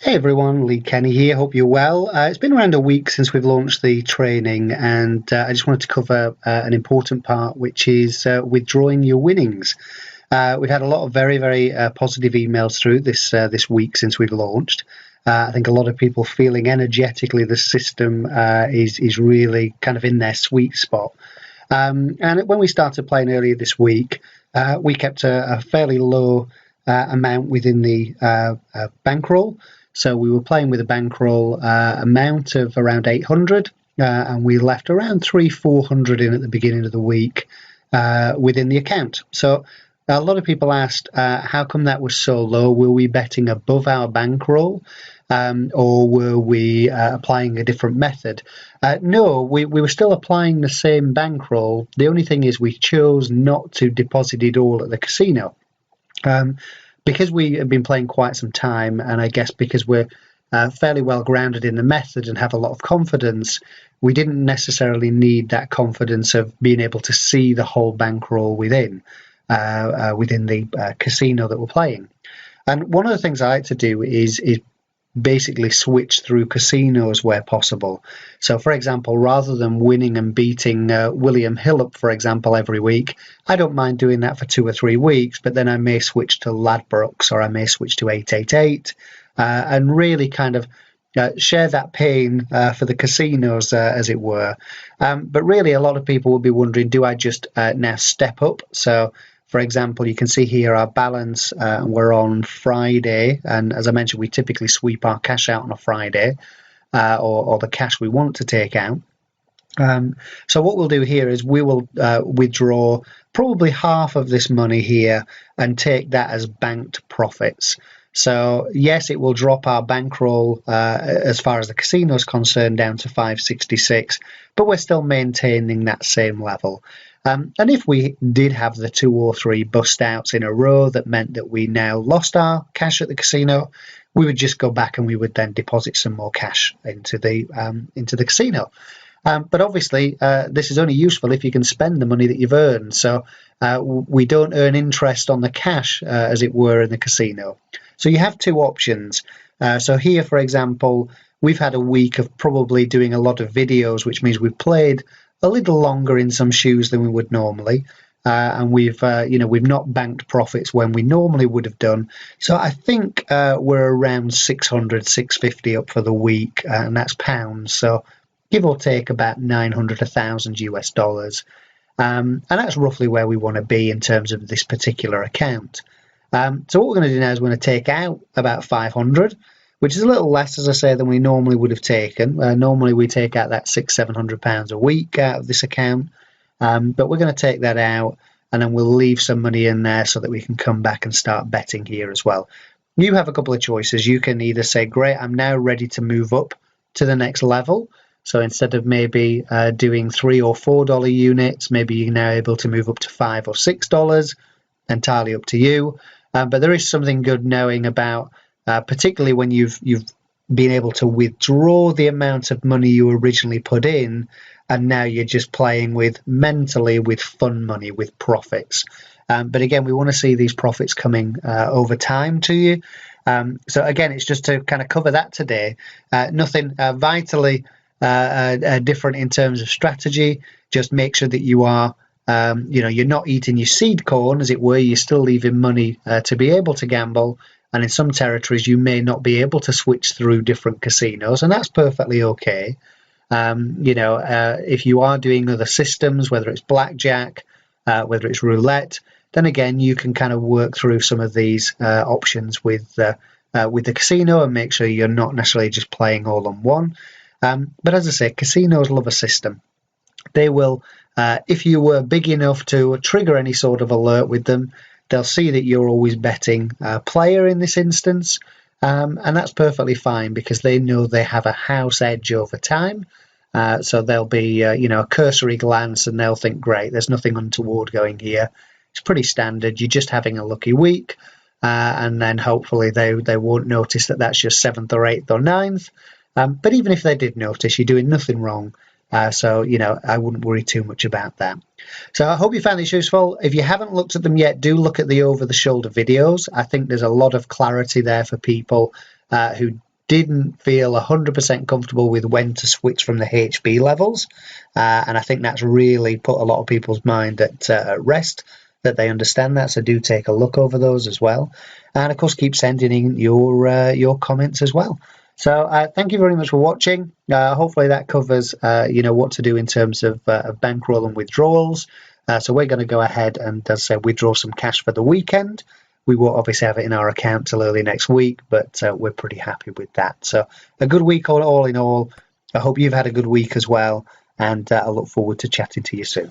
Hey everyone, Lee Kenny here. Hope you're well. It's been around a week since we've launched the training, and I just wanted to cover an important part, which is withdrawing your winnings. We've had a lot of very positive emails through this week since we've launched. I think a lot of people feeling energetically the system is really kind of in their sweet spot. And when we started playing earlier this week, we kept a fairly low amount within the bankroll. So we were playing with a bankroll amount of around 800, and we left around 400 in at the beginning of the week within the account. So a lot of people asked, how come that was so low? Were we betting above our bankroll? Or were we applying a different method? No, we were still applying the same bankroll. The only thing is we chose not to deposit it all at the casino. Because we have been playing quite some time, and I guess because we're fairly well grounded in the method and have a lot of confidence, we didn't necessarily need that confidence of being able to see the whole bankroll within the casino that we're playing. And one of the things I like to do is basically switch through casinos where possible. So, for example, rather than winning and beating William Hill, for example, every week, I don't mind doing that for 2 or 3 weeks, but then I may switch to Ladbrokes or I may switch to 888 and really kind of share that pain for the casinos, as it were. But really, a lot of people will be wondering, do I just now step up? So, for example, you can see here our balance, we're on Friday, and as I mentioned, we typically sweep our cash out on a Friday, or the cash we want to take out. So what we'll do here is we will withdraw probably half of this money here and take that as banked profits. So yes, it will drop our bankroll as far as the casino is concerned down to 566, but we're still maintaining that same level. And if we did have the 2 or 3 bust outs in a row that meant that we now lost our cash at the casino, we would just go back and we would then deposit some more cash into the casino. But obviously, this is only useful if you can spend the money that you've earned. So we don't earn interest on the cash, as it were, in the casino. So you have 2 options. So here, for example, we've had a week of probably doing a lot of videos, which means we've played a little longer in some shoes than we would normally. And we've not banked profits when we normally would have done. So I think we're around 600, 650 up for the week, and that's pounds. So give or take about 900, 1,000 US dollars. And that's roughly where we want to be in terms of this particular account. So what we're going to do now is we're going to take out about 500, which is a little less, as I say, than we normally would have taken. Normally we take out that £600-700 a week out of this account, but we're going to take that out, and then we'll leave some money in there so that we can come back and start betting here as well. You have a couple of choices. You can either say, great, I'm now ready to move up to the next level. So instead of maybe doing $3 or $4 units, maybe you're now able to move up to $5 or $6, entirely up to you. But there is something good knowing about, particularly when you've been able to withdraw the amount of money you originally put in, and now you're just playing with mentally with fun money, with profits. But again, we want to see these profits coming over time to you. So again, it's just to kind of cover that today. Nothing vitally different in terms of strategy. Just make sure that you are you're not eating your seed corn, as it were. You're still leaving money to be able to gamble, and in some territories you may not be able to switch through different casinos, and that's perfectly okay. If you are doing other systems, whether it's blackjack, whether it's roulette, then again you can kind of work through some of these options with the casino and make sure you're not necessarily just playing all on one. But as I say, casinos love a system. They will, if you were big enough to trigger any sort of alert with them, they'll see that you're always betting player in this instance, and that's perfectly fine because they know they have a house edge over time. So there'll be a cursory glance and they'll think, great, there's nothing untoward going here. It's pretty standard. You're just having a lucky week, and then hopefully they won't notice that that's your 7th or 8th or 9th. But even if they did notice, you're doing nothing wrong. So I wouldn't worry too much about that. So I hope you found this useful. If you haven't looked at them yet, do look at the over-the-shoulder videos. I think there's a lot of clarity there for people who didn't feel 100% comfortable with when to switch from the HB levels. And I think that's really put a lot of people's mind at rest, that they understand that. So do take a look over those as well. And of course, keep sending in your comments as well. So thank you very much for watching. Hopefully that covers what to do in terms of bankroll and withdrawals. So we're going to go ahead and, as I said, withdraw some cash for the weekend. We won't obviously have it in our account till early next week, but we're pretty happy with that. So a good week all in all. I hope you've had a good week as well, and I look forward to chatting to you soon.